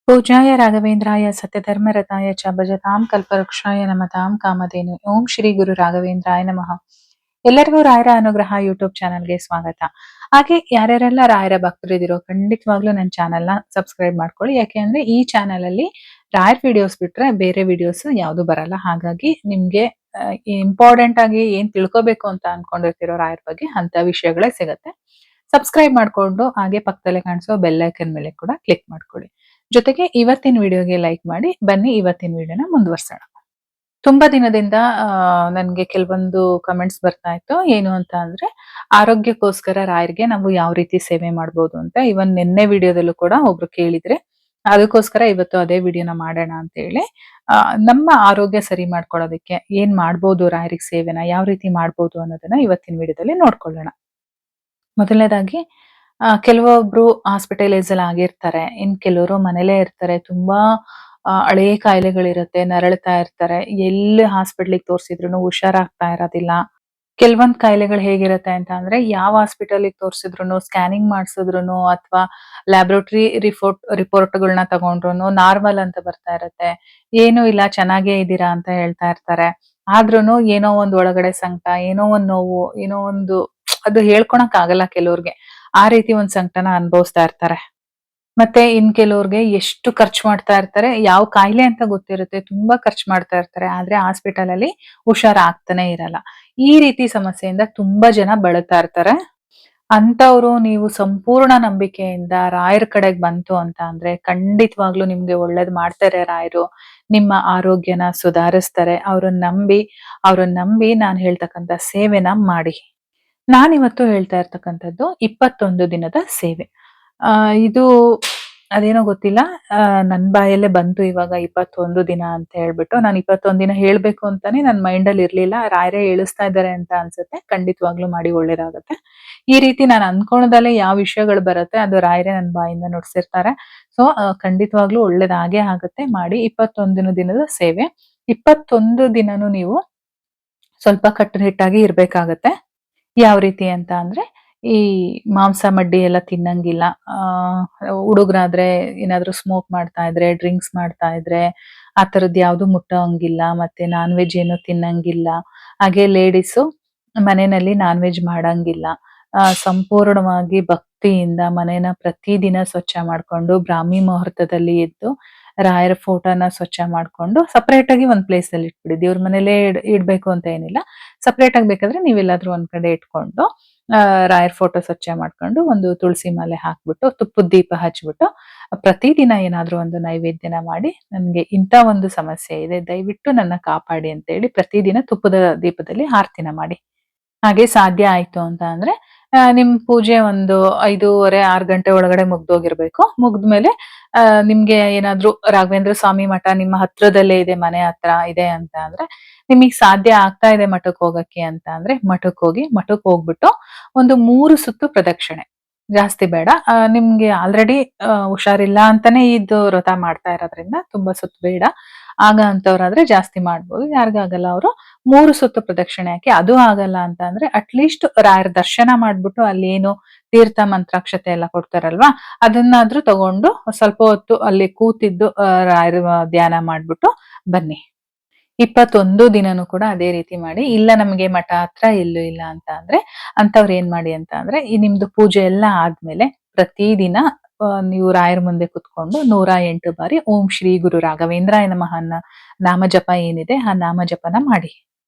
पूज्याय राघवेन्द्राय सत्यधर्मरताय च ಭಜತಾಂ ಕಲ್ಪವೃಕ್ಷಾಯ ನಮತಾಂ ಕಾಮಧೇನು. ಓಂ ಶ್ರೀ ಗುರು ರಾಘವೇಂದ್ರಾಯ ನಮಃ. ಎಲ್ಲರಿಗೂ ರಾಯರ ಅನುಗ್ರಹ ಯೂಟ್ಯೂಬ್ ಚಾನಲ್ಗೆ ಸ್ವಾಗತ. ಹಾಗೆ ಯಾರ್ಯಾರೆಲ್ಲ ರಾಯರ ಭಕ್ತರಿದಿರೋ ಖಂಡಿತವಾಗ್ಲೂ ನನ್ನ ಚಾನಲ್ನ ಸಬ್ಸ್ಕ್ರೈಬ್ ಮಾಡ್ಕೊಳ್ಳಿ. ಯಾಕೆ ಅಂದ್ರೆ ಈ ಚಾನಲ್ ಅಲ್ಲಿ ರಾಯರ್ ವಿಡಿಯೋಸ್ ಬಿಟ್ರೆ ಬೇರೆ ವಿಡಿಯೋಸ್ ಯಾವ್ದು ಬರಲ್ಲ. ಹಾಗಾಗಿ ನಿಮ್ಗೆ ಇಂಪಾರ್ಟೆಂಟ್ ಆಗಿ ಏನ್ ತಿಳ್ಕೊಬೇಕು ಅಂತ ಅನ್ಕೊಂಡಿರ್ತಿರೋ ರಾಯರ್ ಬಗ್ಗೆ ಅಂತ ವಿಷಯಗಳೇ ಸಿಗತ್ತೆ. ಸಬ್ಸ್ಕ್ರೈಬ್ ಮಾಡ್ಕೊಂಡು ಹಾಗೆ ಪಕ್ಕದಲ್ಲೇ ಕಾಣಿಸೋ ಬೆಲ್ ಐಕನ್ ಮೇಲೆ ಕೂಡ ಕ್ಲಿಕ್ ಮಾಡ್ಕೊಳ್ಳಿ. ಜೊತೆಗೆ ಇವತ್ತಿನ ವಿಡಿಯೋಗೆ ಲೈಕ್ ಮಾಡಿ. ಬನ್ನಿ ಇವತ್ತಿನ ವಿಡಿಯೋನ ಮುಂದುವರ್ಸೋಣ. ತುಂಬಾ ದಿನದಿಂದ ನನ್ಗೆ ಕೆಲವೊಂದು ಕಮೆಂಟ್ಸ್ ಬರ್ತಾ ಇತ್ತು. ಏನು ಅಂತ ಅಂದ್ರೆ ಆರೋಗ್ಯಕ್ಕೋಸ್ಕರ ರಾಯರ್ಗೆ ನಾವು ಯಾವ ರೀತಿ ಸೇವೆ ಮಾಡ್ಬೋದು ಅಂತ. ಇವನ್ ನಿನ್ನೆ ವಿಡಿಯೋದಲ್ಲೂ ಕೂಡ ಒಬ್ರು ಕೇಳಿದ್ರೆ, ಅದಕ್ಕೋಸ್ಕರ ಇವತ್ತು ಅದೇ ವಿಡಿಯೋನ ಮಾಡೋಣ ಅಂತ ಹೇಳಿ ನಮ್ಮ ಆರೋಗ್ಯ ಸರಿ ಮಾಡ್ಕೊಳ್ಳೋದಕ್ಕೆ ಏನ್ ಮಾಡ್ಬೋದು, ರಾಯರಿಗೆ ಸೇವೆನ ಯಾವ ರೀತಿ ಮಾಡ್ಬೋದು ಅನ್ನೋದನ್ನ ಇವತ್ತಿನ ವಿಡಿಯೋದಲ್ಲಿ ನೋಡ್ಕೊಳ್ಳೋಣ. ಮೊದಲನೇದಾಗಿ ಕೆಲವೊಬ್ರು ಹಾಸ್ಪಿಟಲೈಸ್ ಅಲ್ಲಿ ಆಗಿರ್ತಾರೆ. ಇನ್ ಕೆಲವರು ಮನೇಲೇ ಇರ್ತಾರೆ. ತುಂಬಾ ಹಳೇ ಕಾಯಿಲೆಗಳಿರುತ್ತೆ, ನರಳ್ತಾ ಇರ್ತಾರೆ. ಎಲ್ಲಿ ಹಾಸ್ಪಿಟ್ಲಿಗೆ ತೋರಿಸಿದ್ರು ಹುಷಾರಾಗ್ತಾ ಇರೋದಿಲ್ಲ. ಕೆಲವೊಂದ್ ಕಾಯಿಲೆಗಳು ಹೇಗಿರುತ್ತೆ ಅಂತ ಅಂದ್ರೆ ಯಾವ ಹಾಸ್ಪಿಟಲ್ಗೆ ತೋರಿಸಿದ್ರು, ಸ್ಕ್ಯಾನಿಂಗ್ ಮಾಡಿಸಿದ್ರು ಅಥವಾ ಲ್ಯಾಬ್ರೋಟರಿ ರಿಪೋರ್ಟ್ಗಳನ್ನ ತಗೊಂಡ್ರು ನಾರ್ಮಲ್ ಅಂತ ಬರ್ತಾ ಇರುತ್ತೆ. ಏನೂ ಇಲ್ಲ, ಚೆನ್ನಾಗೇ ಇದ್ದೀರಾ ಅಂತ ಹೇಳ್ತಾ ಇರ್ತಾರೆ. ಆದ್ರೂನು ಏನೋ ಒಂದ್ ಒಳಗಡೆ ಸಂಕಟ, ಏನೋ ಒಂದ್ ನೋವು, ಏನೋ ಒಂದು ಅದು ಹೇಳ್ಕೊಳಕ್ ಆಗಲ್ಲ ಕೆಲವ್ರಿಗೆ. ಆ ರೀತಿ ಒಂದ್ ಸಂಕಟನ ಅನುಭವಿಸ್ತಾ ಇರ್ತಾರೆ. ಮತ್ತೆ ಇನ್ ಕೆಲವ್ರಿಗೆ ಎಷ್ಟು ಖರ್ಚು ಮಾಡ್ತಾ ಇರ್ತಾರೆ, ಯಾವ ಕಾಯಿಲೆ ಅಂತ ಗೊತ್ತಿರುತ್ತೆ, ತುಂಬಾ ಖರ್ಚು ಮಾಡ್ತಾ ಇರ್ತಾರೆ. ಆದ್ರೆ ಹಾಸ್ಪಿಟಲ್ ಅಲ್ಲಿ ಹುಷಾರಾಗ್ತಾನೆ ಇರಲ್ಲ. ಈ ರೀತಿ ಸಮಸ್ಯೆಯಿಂದ ತುಂಬಾ ಜನ ಬಳಲ್ತಾ ಇರ್ತಾರೆ. ಅಂತವ್ರು ನೀವು ಸಂಪೂರ್ಣ ನಂಬಿಕೆಯಿಂದ ರಾಯರ್ ಕಡೆಗ್ ಬಂತು ಅಂತ ಅಂದ್ರೆ ಖಂಡಿತವಾಗ್ಲೂ ನಿಮ್ಗೆ ಒಳ್ಳೇದ್ ಮಾಡ್ತಾರೆ ರಾಯರು. ನಿಮ್ಮ ಆರೋಗ್ಯನ ಸುಧಾರಿಸ್ತಾರೆ. ಅವ್ರನ್ನ ನಂಬಿ ನಾನ್ ಹೇಳ್ತಕ್ಕಂತ ಸೇವೆನ ಮಾಡಿ. ನಾನಿವತ್ತು ಹೇಳ್ತಾ ಇರ್ತಕ್ಕಂಥದ್ದು 21 ದಿನದ ಸೇವೆ. ಇದು ಅದೇನೋ ಗೊತ್ತಿಲ್ಲ, ನನ್ ಬಾಯಲ್ಲೇ ಬಂತು ಇವಾಗ 21 ದಿನ ಅಂತ ಹೇಳ್ಬಿಟ್ಟು. ನಾನು 21 ದಿನ ಹೇಳ್ಬೇಕು ಅಂತಾನೆ ನನ್ ಮೈಂಡ್ ಅಲ್ಲಿ ಇರ್ಲಿಲ್ಲ. ರಾಯರೇ ಹೇಳಿಸ್ತಾ ಇದ್ದಾರೆ ಅಂತ ಅನ್ಸುತ್ತೆ. ಖಂಡಿತವಾಗ್ಲೂ ಮಾಡಿ ಒಳ್ಳೇದಾಗತ್ತೆ. ಈ ರೀತಿ ನಾನು ಅನ್ಕೊಳದಲ್ಲೇ ಯಾವ ವಿಷಯಗಳು ಬರುತ್ತೆ ಅದು ರಾಯರೇ ನನ್ ಬಾಯಿಂದ ನುಡ್ಸಿರ್ತಾರೆ. ಸೊ ಖಂಡಿತವಾಗ್ಲೂ ಒಳ್ಳೇದಾಗೇ ಆಗುತ್ತೆ. ಮಾಡಿ 21 ದಿನದ ಸೇವೆ. 21 ದಿನನೂ ನೀವು ಸ್ವಲ್ಪ ಕಟ್ಟುನಿಟ್ಟಾಗಿ ಇರ್ಬೇಕಾಗತ್ತೆ. ಯಾವ ರೀತಿ ಅಂತ ಅಂದ್ರೆ ಈ ಮಾಂಸ ಮಡ್ಡಿ ಎಲ್ಲ ತಿನ್ನಂಗಿಲ್ಲ. ಹುಡುಗರಾದ್ರೆ ಏನಾದ್ರು ಸ್ಮೋಕ್ ಮಾಡ್ತಾ ಇದ್ರೆ, ಡ್ರಿಂಕ್ಸ್ ಮಾಡ್ತಾ ಇದ್ರೆ ಆ ತರದ್ ಯಾವ್ದು ಮುಟ್ಟೋಂಗಿಲ್ಲ. ಮತ್ತೆ ನಾನ್ ವೆಜ್ ಏನು ತಿನ್ನಂಗಿಲ್ಲ. ಹಾಗೆ ಲೇಡೀಸು ಮನೆಯಲ್ಲಿ ನಾನ್ ವೆಜ್ ಮಾಡಂಗಿಲ್ಲ. ಸಂಪೂರ್ಣವಾಗಿ ಭಕ್ತಿಯಿಂದ ಮನೇನ ಪ್ರತಿದಿನ ಸ್ವಚ್ಛ ಮಾಡ್ಕೊಂಡು ಬ್ರಾಹ್ಮಿ ಮುಹೂರ್ತದಲ್ಲಿ ಎದ್ದು ರಾಯರ ಫೋಟೋನ ಸ್ವಚ್ಛ ಮಾಡ್ಕೊಂಡು ಸಪರೇಟ್ ಆಗಿ ಒಂದ್ ಪ್ಲೇಸ್ ಅಲ್ಲಿ ಇಟ್ಬಿಡಿ. ದೇವ್ರ ಮನೇಲೇ ಇಡ್ಬೇಕು ಅಂತ ಏನಿಲ್ಲ. ಸಪರೇಟ್ ಆಗಿ ಬೇಕಾದ್ರೆ ನೀವೆಲ್ಲಾದ್ರೂ ಒಂದ್ ಕಡೆ ಇಟ್ಕೊಂಡು ರಾಯರ್ ಫೋಟೋ ಸ್ವಚ್ಛ ಮಾಡ್ಕೊಂಡು ಒಂದು ತುಳಸಿ ಮಾಲೆ ಹಾಕ್ಬಿಟ್ಟು ತುಪ್ಪದ ದೀಪ ಹಚ್ಬಿಟ್ಟು ಪ್ರತಿದಿನ ಏನಾದ್ರೂ ಒಂದು ನೈವೇದ್ಯನ ಮಾಡಿ, ನನ್ಗೆ ಇಂಥ ಒಂದು ಸಮಸ್ಯೆ ಇದೆ, ದಯವಿಟ್ಟು ನನ್ನ ಕಾಪಾಡಿ ಅಂತ ಹೇಳಿ ಪ್ರತಿದಿನ ತುಪ್ಪದ ದೀಪದಲ್ಲಿ ಆರತಿನ ಮಾಡಿ. ಹಾಗೆ ಸಾಧ್ಯ ಆಯ್ತು ಅಂತ ಅಂದ್ರೆ ನಿಮ್ ಪೂಜೆ ಒಂದು 5:30, 6 ಗಂಟೆ ಒಳಗಡೆ ಮುಗ್ದೋಗಿರ್ಬೇಕು. ಮುಗ್ದ್ಮೇಲೆ ನಿಮ್ಗೆ ಏನಾದ್ರೂ ರಾಘವೇಂದ್ರ ಸ್ವಾಮಿ ಮಠ ನಿಮ್ಮ ಹತ್ರದಲ್ಲೇ ಇದೆ, ಮನೆ ಹತ್ರ ಇದೆ ಅಂತ ಅಂದ್ರೆ, ನಿಮಗ್ ಸಾಧ್ಯ ಆಗ್ತಾ ಇದೆ ಮಠಕ್ಕೆ ಹೋಗಕ್ಕೆ ಅಂತ ಅಂದ್ರೆ ಮಠಕ್ಕೆ ಹೋಗ್ಬಿಟ್ಟು ಒಂದು 3 ಸುತ್ತು ಪ್ರದಕ್ಷಿಣೆ, ಜಾಸ್ತಿ ಬೇಡ. ನಿಮ್ಗೆ ಆಲ್ರೆಡಿ ಹುಷಾರಿಲ್ಲ ಅಂತಾನೆ ಇದು ವ್ರತ ಮಾಡ್ತಾ ಇರೋದ್ರಿಂದ ತುಂಬಾ ಸುತ್ತು ಬೇಡ. ಆಗ ಅಂತವ್ರಾದ್ರೆ ಜಾಸ್ತಿ ಮಾಡ್ಬೋದು. ಯಾರಿಗಾಗಲ್ಲ ಅವರು 3 ಸುತ್ತು ಪ್ರದಕ್ಷಿಣೆ ಹಾಕಿ. ಅದು ಆಗಲ್ಲ ಅಂತ ಅಂದ್ರೆ ಅಟ್ಲೀಸ್ಟ್ ರಾಯರ ದರ್ಶನ ಮಾಡ್ಬಿಟ್ಟು ಅಲ್ಲಿ ಏನು ತೀರ್ಥ ಮಂತ್ರಾಕ್ಷತೆ ಎಲ್ಲ ಕೊಡ್ತಾರಲ್ವಾ, ಅದನ್ನಾದ್ರೂ ತಗೊಂಡು ಸ್ವಲ್ಪ ಹೊತ್ತು ಅಲ್ಲಿ ಕೂತಿದ್ದು ರಾಯರ ಧ್ಯಾನ ಮಾಡ್ಬಿಟ್ಟು ಬನ್ನಿ. 21 ದಿನನೂ ಕೂಡ ಅದೇ ರೀತಿ ಮಾಡಿ. ಇಲ್ಲ ನಮಗೆ ಮಠ ಹತ್ರ ಎಲ್ಲೂ ಇಲ್ಲ ಅಂತ ಅಂದ್ರೆ ಅಂತವ್ರು ಏನ್ ಮಾಡಿ ಅಂತ ಅಂದ್ರೆ ಈ ನಿಮ್ದು ಪೂಜೆ ಎಲ್ಲ ಆದ್ಮೇಲೆ ಪ್ರತಿದಿನ ನೀವು ರಾಯರ ಮುಂದೆ ಕುತ್ಕೊಂಡು 108 ಬಾರಿ ಓಂ ಶ್ರೀ ಗುರು ರಾಘವೇಂದ್ರಾಯ ನಮಃ ಅನ್ನೋ ನಾಮ ಜಪ ಏನಿದೆ ಆ ನಾಮ ಜಪನ ಮಾಡಿ.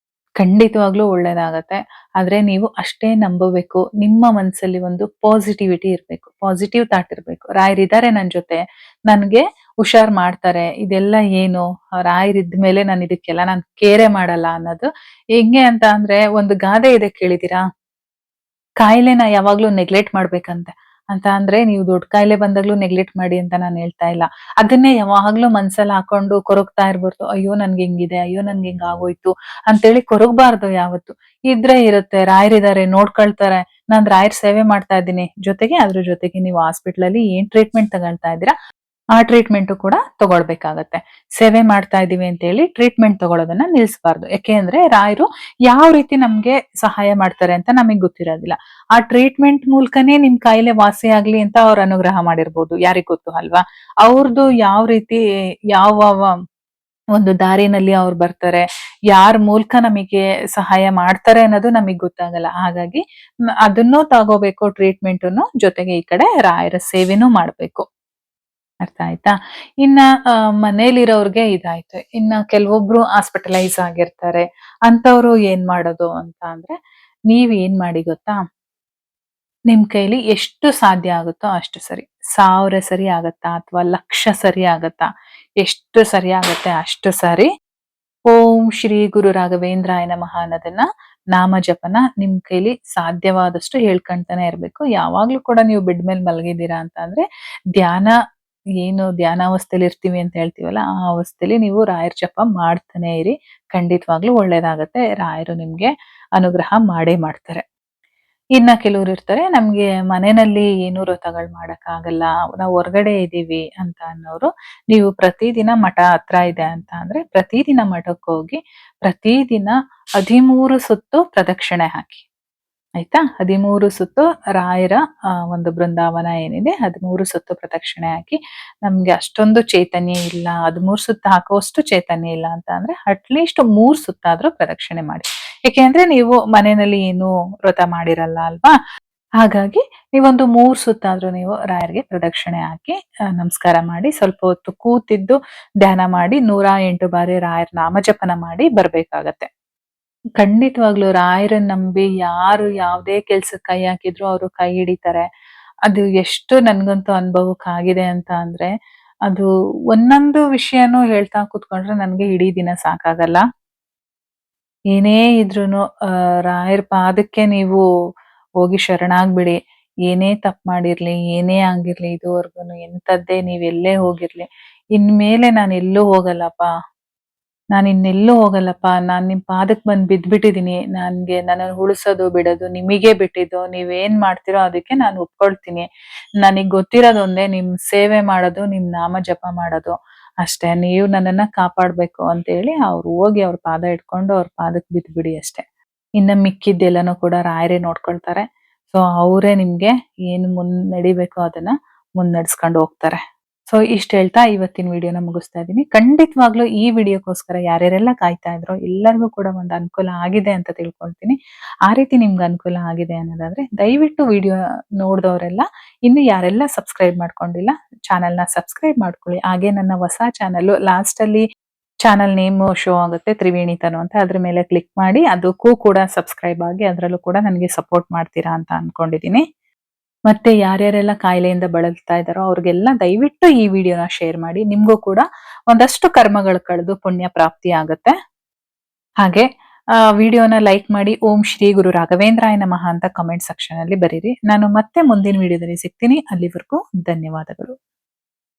ಖಂಡಿತವಾಗ್ಲೂ ಒಳ್ಳೇದಾಗತ್ತೆ. ಆದ್ರೆ ನೀವು ಅಷ್ಟೇ ನಂಬಬೇಕು. ನಿಮ್ಮ ಮನ್ಸಲ್ಲಿ ಒಂದು ಪಾಸಿಟಿವಿಟಿ ಇರ್ಬೇಕು, ಪಾಸಿಟಿವ್ ಥಾಟ್ ಇರ್ಬೇಕು. ರಾಯರಿದ್ದಾರೆ ನನ್ ಜೊತೆ, ನನ್ಗೆ ಹುಷಾರ್ ಮಾಡ್ತಾರೆ. ಇದೆಲ್ಲ ಏನು, ರಾಯರಿದ್ಮೇಲೆ ನಾನು ಇದಕ್ಕೆಲ್ಲ ನಾನು ಕೇರೆ ಮಾಡಲ್ಲ ಅನ್ನೋದು ಹೆಂಗೆ ಅಂತ ಅಂದ್ರೆ, ಒಂದು ಗಾದೆ ಇದೆ ಕೇಳಿದೀರಾ, ಕಾಯಿಲೆನ ಯಾವಾಗ್ಲೂ ನೆಗ್ಲೆಕ್ಟ್ ಮಾಡ್ಬೇಕಂತೆ. ಅಂತ ಅಂದ್ರೆ ನೀವು ದೊಡ್ಡ ಕಾಯಿಲೆ ಬಂದಾಗ್ಲೂ ನೆಗ್ಲೆಕ್ಟ್ ಮಾಡಿ ಅಂತ ನಾನು ಹೇಳ್ತಾ ಇಲ್ಲ. ಅದನ್ನೇ ಯಾವಾಗ್ಲೂ ಮನ್ಸಲ್ಲಿ ಹಾಕೊಂಡು ಕೊರಗ್ತಾ ಇರ್ಬಾರ್ದು. ಅಯ್ಯೋ ನನ್ಗೆ ಹಿಂಗಿದೆ, ಅಯ್ಯೋ ನನ್ಗೆ ಹಿಂಗ್ ಆಗೋಯ್ತು ಅಂತೇಳಿ ಕೊರಗಬಾರ್ದು ಯಾವತ್ತು. ಇದ್ರೆ ಇರುತ್ತೆ, ರಾಯರಿದ್ದಾರೆ ನೋಡ್ಕೊಳ್ತಾರೆ. ನಾನ್ ರಾಯರ್ ಸೇವೆ ಮಾಡ್ತಾ ಇದ್ದೀನಿ. ಅದ್ರ ಜೊತೆಗೆ ನೀವು ಹಾಸ್ಪಿಟಲ್ ಅಲ್ಲಿ ಏನ್ ಟ್ರೀಟ್ಮೆಂಟ್ ತಗೊಳ್ತಾ ಇದ್ದೀರಾ ಆ ಟ್ರೀಟ್ಮೆಂಟ್ ಕೂಡ ತಗೊಳ್ಬೇಕಾಗತ್ತೆ. ಸೇವೆ ಮಾಡ್ತಾ ಇದೀವಿ ಅಂತ ಹೇಳಿ ಟ್ರೀಟ್ಮೆಂಟ್ ತಗೊಳ್ಳೋದನ್ನ ನಿಲ್ಲಿಸಬಾರ್ದು. ಯಾಕೆ ಅಂದ್ರೆ ರಾಯರು ಯಾವ ರೀತಿ ನಮ್ಗೆ ಸಹಾಯ ಮಾಡ್ತಾರೆ ಅಂತ ನಮಗೆ ಗೊತ್ತಿರೋದಿಲ್ಲ. ಆ ಟ್ರೀಟ್ಮೆಂಟ್ ಮೂಲಕನೇ ನಿಮ್ ಕಾಯಿಲೆ ವಾಸಿ ಆಗ್ಲಿ ಅಂತ ಅವ್ರ ಅನುಗ್ರಹ ಮಾಡಿರ್ಬೋದು, ಯಾರಿಗ್ ಗೊತ್ತು ಅಲ್ವಾ? ಅವ್ರದ್ದು ಯಾವ ರೀತಿ ಯಾವ ಒಂದು ದಾರಿನಲ್ಲಿ ಅವ್ರು ಬರ್ತಾರೆ, ಯಾರ ಮೂಲಕ ನಮಗೆ ಸಹಾಯ ಮಾಡ್ತಾರೆ ಅನ್ನೋದು ನಮಗ್ ಗೊತ್ತಾಗಲ್ಲ. ಹಾಗಾಗಿ ಅದನ್ನು ತಗೋಬೇಕು ಟ್ರೀಟ್ಮೆಂಟನ್ನು, ಜೊತೆಗೆ ಈ ಕಡೆ ರಾಯರ ಸೇವೆನೂ ಮಾಡ್ಬೇಕು. ಅರ್ಥ ಆಯ್ತಾ? ಇನ್ನ ಮನೇಲಿರೋರ್ಗೆ ಇದಾಯ್ತು. ಇನ್ನ ಕೆಲವೊಬ್ರು ಹಾಸ್ಪಿಟಲೈಸ್ ಆಗಿರ್ತಾರೆ. ಅಂತವ್ರು ಏನ್ ಮಾಡೋದು ಅಂತ ಅಂದ್ರೆ, ನೀವ್ ಏನ್ ಮಾಡಿ ಗೊತ್ತಾ? ನಿಮ್ ಕೈಲಿ ಎಷ್ಟು ಸಾಧ್ಯ ಆಗುತ್ತೋ ಅಷ್ಟು ಸರಿ. 1000 ಸರಿ ಆಗತ್ತಾ? ಅಥವಾ 1,00,000 ಸರಿ ಆಗತ್ತಾ? ಎಷ್ಟು ಸರಿ ಆಗತ್ತೆ ಅಷ್ಟು ಸರಿ ಓಂ ಶ್ರೀ ಗುರು ರಾಘವೇಂದ್ರಾಯ ನಮಃ ಅನ್ನೋದನ್ನ ನಾಮ ಜಪನ ನಿಮ್ ಕೈಲಿ ಸಾಧ್ಯವಾದಷ್ಟು ಹೇಳ್ಕೊಂತಾನೆ ಇರ್ಬೇಕು. ಯಾವಾಗ್ಲೂ ಕೂಡ ನೀವು ಬೆಡ್ ಮೇಲೆ ಮಲಗಿದ್ದೀರಾ ಅಂತ ಅಂದ್ರೆ ಧ್ಯಾನ, ಏನು ಧ್ಯಾನಾವಸ್ಥೆಲಿ ಇರ್ತೀವಿ ಅಂತ ಹೇಳ್ತೀವಲ್ಲ, ಆ ಅವಸ್ಥೆಲಿ ನೀವು ರಾಯರ ಜಪ ಮಾಡ್ತಾನೆ ಇರಿ. ಖಂಡಿತವಾಗ್ಲೂ ಒಳ್ಳೇದಾಗತ್ತೆ. ರಾಯರು ನಿಮ್ಗೆ ಅನುಗ್ರಹ ಮಾಡೇ ಮಾಡ್ತಾರೆ. ಇನ್ನ ಕೆಲವ್ರು ಇರ್ತಾರೆ, ನಮ್ಗೆ ಮನೆಯಲ್ಲಿ ಏನು ವ್ರತಗಳು ಮಾಡಕ್ ಆಗಲ್ಲ, ನಾವು ಹೊರಗಡೆ ಇದೀವಿ ಅಂತ ಅನ್ನೋರು, ನೀವು ಪ್ರತಿದಿನ ಮಠ ಹತ್ರ ಇದೆ ಅಂತ ಅಂದ್ರೆ ಪ್ರತಿದಿನ ಮಠಕ್ಕೆ ಹೋಗಿ ಪ್ರತಿದಿನ 13 ಸುತ್ತು ಪ್ರದಕ್ಷಿಣೆ ಹಾಕಿ. ಆಯ್ತಾ? 13 ಸುತ್ತು ರಾಯರ ಒಂದು ಬೃಂದಾವನ ಏನಿದೆ 13 ಸುತ್ತು ಪ್ರದಕ್ಷಿಣೆ ಹಾಕಿ. ನಮ್ಗೆ ಅಷ್ಟೊಂದು ಚೈತನ್ಯ ಇಲ್ಲ, 13 ಸುತ್ತು ಹಾಕುವಷ್ಟು ಚೈತನ್ಯ ಇಲ್ಲ ಅಂತ ಅಂದ್ರೆ ಅಟ್ಲೀಸ್ಟ್ 3 ಸುತ್ತಾದ್ರೂ ಪ್ರದಕ್ಷಿಣೆ ಮಾಡಿ. ಯಾಕೆಂದ್ರೆ ನೀವು ಮನೆಯಲ್ಲಿ ಏನು ವ್ರತ ಮಾಡಿರಲ್ಲ ಅಲ್ವಾ? ಹಾಗಾಗಿ ನೀವೊಂದು 3 ಸುತ್ತಾದ್ರೂ ನೀವು ರಾಯರಿಗೆ ಪ್ರದಕ್ಷಿಣೆ ಹಾಕಿ ನಮಸ್ಕಾರ ಮಾಡಿ ಸ್ವಲ್ಪ ಹೊತ್ತು ಕೂತಿದ್ದು ಧ್ಯಾನ ಮಾಡಿ 108 ಬಾರಿ ರಾಯರ ನಾಮಜಪನ ಮಾಡಿ ಬರ್ಬೇಕಾಗತ್ತೆ. ಖಂಡಿತವಾಗ್ಲೂ ರಾಯರನ್ನ ನಂಬಿ ಯಾರು ಯಾವ್ದೇ ಕೆಲ್ಸಕ್ಕೆ ಕೈ ಹಾಕಿದ್ರು ಅವರು ಕೈ ಹಿಡಿತಾರೆ. ಅದು ಎಷ್ಟು ನನ್ಗಂತೂ ಅನುಭವಕ್ಕಾಗಿದೆ ಅಂತ ಅಂದ್ರೆ, ಅದು ಒಂದೊಂದು ವಿಷಯನೂ ಹೇಳ್ತಾ ಕೂತ್ಕೊಂಡ್ರೆ ನನ್ಗೆ ಇಡೀ ದಿನ ಸಾಕಾಗಲ್ಲ. ಏನೇ ಇದ್ರೂನು ರಾಯರ ಪಾದಕ್ಕೆ ನೀವು ಹೋಗಿ ಶರಣಾಗ್ಬಿಡಿ. ಏನೇ ತಪ್ಪು ಮಾಡಿರ್ಲಿ, ಏನೇ ಆಗಿರ್ಲಿ ಇದುವರೆಗೂನು ಎಂಥದ್ದೇ ನೀವೆಲ್ಲೇ ಹೋಗಿರ್ಲಿ, ಇನ್ಮೇಲೆ ನಾನೆಲ್ಲೂ ಹೋಗಲ್ಲಪ್ಪ, ನಾನಿನ್ನೆಲ್ಲೂ ಹೋಗಲ್ಲಪ್ಪ, ನಾನ್ ನಿಮ್ ಪಾದಕ್ ಬಂದ್ ಬಿದ್ಬಿಟ್ಟಿದೀನಿ. ನನ್ನನ್ನ ಉಳಿಸೋದು ಬಿಡೋದು ನಿಮಿಗೆ ಬಿಟ್ಟಿದ್ದು. ನೀವೇನ್ ಮಾಡ್ತೀರೋ ಅದಕ್ಕೆ ನಾನು ಒಪ್ಕೊಳ್ತೀನಿ. ನನಗ್ ಗೊತ್ತಿರೋದೊಂದೇ ನಿಮ್ ಸೇವೆ ಮಾಡೋದು, ನಿಮ್ ನಾಮ ಜಪ ಮಾಡೋದು ಅಷ್ಟೇ. ನೀವು ನನ್ನನ್ನ ಕಾಪಾಡ್ಬೇಕು ಅಂತ ಹೇಳಿ ಅವ್ರು ಹೋಗಿ ಅವ್ರ ಪಾದ ಹಿಡ್ಕೊಂಡು ಅವ್ರ ಪಾದಕ್ ಬಿದ್ಬಿಡಿ ಅಷ್ಟೇ. ಇನ್ನ ಮಿಕ್ಕಿದ್ದೆಲ್ಲನೂ ಕೂಡ ರಾಯರೇ ನೋಡ್ಕೊಳ್ತಾರೆ. ಸೊ ಅವರೇ ನಿಮ್ಗೆ ಏನು ನಡಿಬೇಕೋ ಅದನ್ನ ಮುನ್ನಡೆಸ್ಕೊಂಡು ಹೋಗ್ತಾರೆ. ಸೊ ಇಷ್ಟ್ ಹೇಳ್ತಾ ಇವತ್ತಿನ ವಿಡಿಯೋನ ಮುಗಿಸ್ತಾ ಇದ್ದೀನಿ. ಖಂಡಿತವಾಗ್ಲೂ ಈ ವಿಡಿಯೋಕ್ಕೋಸ್ಕರ ಯಾರ್ಯಾರೆಲ್ಲ ಕಾಯ್ತಾ ಇದ್ರೋ ಎಲ್ಲರಿಗೂ ಕೂಡ ಒಂದು ಅನುಕೂಲ ಆಗಿದೆ ಅಂತ ತಿಳ್ಕೊಳ್ತೀನಿ. ಆ ರೀತಿ ನಿಮ್ಗೆ ಅನುಕೂಲ ಆಗಿದೆ ಅನ್ನೋದಾದ್ರೆ ದಯವಿಟ್ಟು ವಿಡಿಯೋ ನೋಡಿದವರೆಲ್ಲ ಇನ್ನು ಯಾರೆಲ್ಲ ಸಬ್ಸ್ಕ್ರೈಬ್ ಮಾಡ್ಕೊಂಡಿಲ್ಲ ಚಾನೆಲ್ನ ಸಬ್ಸ್ಕ್ರೈಬ್ ಮಾಡ್ಕೊಳ್ಳಿ. ಹಾಗೆ ನನ್ನ ಹೊಸ ಚಾನಲ್ ಲಾಸ್ಟ್ ಅಲ್ಲಿ ಚಾನಲ್ ನೇಮ್ ಶೋ ಆಗುತ್ತೆ, ತ್ರಿವೇಣಿ ತನು ಅಂತ. ಅದ್ರ ಮೇಲೆ ಕ್ಲಿಕ್ ಮಾಡಿ ಅದಕ್ಕೂ ಕೂಡ ಸಬ್ಸ್ಕ್ರೈಬ್ ಆಗಿ ಅದರಲ್ಲೂ ಕೂಡ ನನಗೆ ಸಪೋರ್ಟ್ ಮಾಡ್ತೀರಾ ಅಂತ ಅನ್ಕೊಂಡಿದೀನಿ. ಮತ್ತೆ ಯಾರ್ಯಾರೆಲ್ಲ ಕಾಯಿಲೆಯಿಂದ ಬಳಲ್ತಾ ಇದ್ದಾರೋ ಅವ್ರಿಗೆಲ್ಲ ದಯವಿಟ್ಟು ಈ ವಿಡಿಯೋನ ಶೇರ್ ಮಾಡಿ. ನಿಮ್ಗೂ ಕೂಡ ಒಂದಷ್ಟು ಕರ್ಮಗಳು ಕಳೆದು ಪುಣ್ಯ ಪ್ರಾಪ್ತಿ ಆಗುತ್ತೆ. ಹಾಗೆ ವಿಡಿಯೋನ ಲೈಕ್ ಮಾಡಿ ಓಂ ಶ್ರೀ ಗುರು ರಾಘವೇಂದ್ರಾಯ ನಮಃ ಅಂತ ಕಮೆಂಟ್ ಸೆಕ್ಷನ್ ಅಲ್ಲಿ ಬರೀರಿ. ನಾನು ಮತ್ತೆ ಮುಂದಿನ ವಿಡಿಯೋದಲ್ಲಿ ಸಿಗ್ತೀನಿ. ಅಲ್ಲಿವರೆಗೂ ಧನ್ಯವಾದಗಳು.